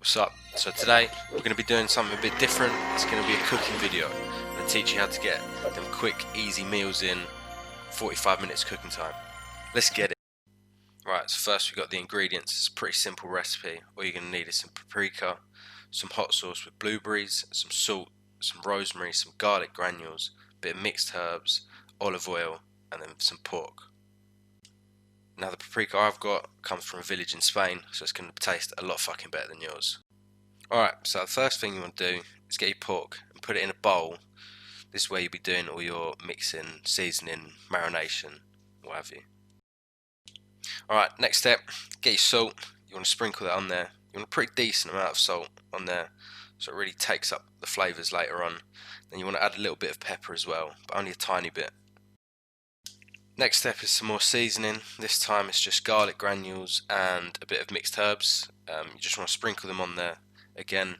What's up? So today we're going to be doing something a bit different. It's going to be a cooking video. I'm going to teach you how to get them quick, easy meals in 45 minutes cooking time. Let's get it. Right, so first we've got the ingredients. It's a pretty simple recipe. All you're going to need is some paprika, some hot sauce with blueberries, some salt, some rosemary, some garlic granules, a bit of mixed herbs, olive oil, and then some pork. Now the paprika I've got comes from a village in Spain, so it's going to taste a lot fucking better than yours. Alright, so the first thing you want to do is get your pork and put it in a bowl. This is where you'll be doing all your mixing, seasoning, marination, what have you. Alright, next step, get your salt. You want to sprinkle that on there. You want a pretty decent amount of salt on there, so it really takes up the flavours later on. Then you want to add a little bit of pepper as well, but only a tiny bit. Next step is some more seasoning. This time it's just garlic granules and a bit of mixed herbs. You just want to sprinkle them on there. Again,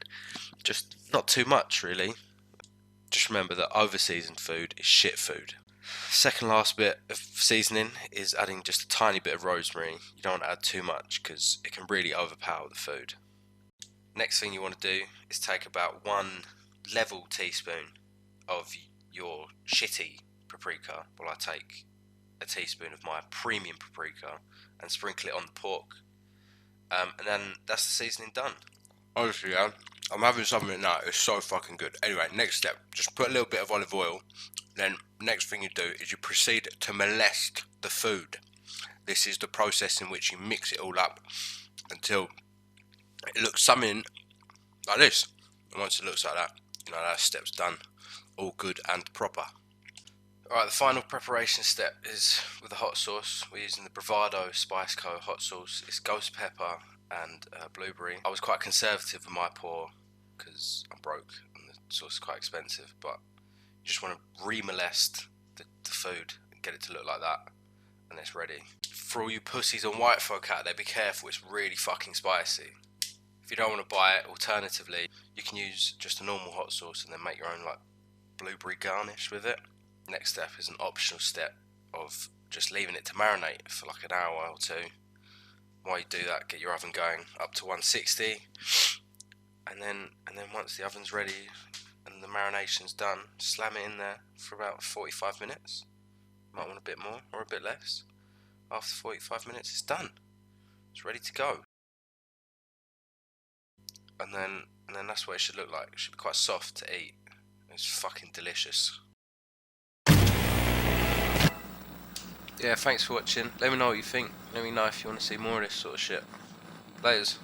just not too much really. Just remember that over-seasoned food is shit food. Second last bit of seasoning is adding just a tiny bit of rosemary. You don't want to add too much because it can really overpower the food. Next thing you want to do is take about 1 level teaspoon of your shitty paprika. Well, I take a teaspoon of my premium paprika and sprinkle it on the pork, and then that's the seasoning done. Honestly, yeah, I'm having something now. It's so fucking good. Anyway, next step, just put a little bit of olive oil. Then next thing you do is you proceed to molest the food. This is the process in which you mix it all up until it looks something like this. And once it looks like that, you know that step's done. All good and proper. Alright, the final preparation step is with the hot sauce. We're using the Bravado Spice Co. hot sauce. It's ghost pepper and blueberry. I was quite conservative with my pour because I'm broke and the sauce is quite expensive, but you just want to re-molest the food and get it to look like that, and it's ready. For all you pussies and white folk out there, be careful, it's really fucking spicy. If you don't want to buy it, alternatively, you can use just a normal hot sauce and then make your own like blueberry garnish with it. Next step is an optional step of just leaving it to marinate for like an hour or two. While you do that, get your oven going up to 160, and then once the oven's ready and the marination's done, slam it in there for about 45 minutes. Might want a bit more or a bit less. After 45 minutes, it's done. It's ready to go. And then that's what it should look like. It should be quite soft to eat. It's fucking delicious. Yeah, thanks for watching. Let me know what you think. Let me know if you want to see more of this sort of shit. Laters.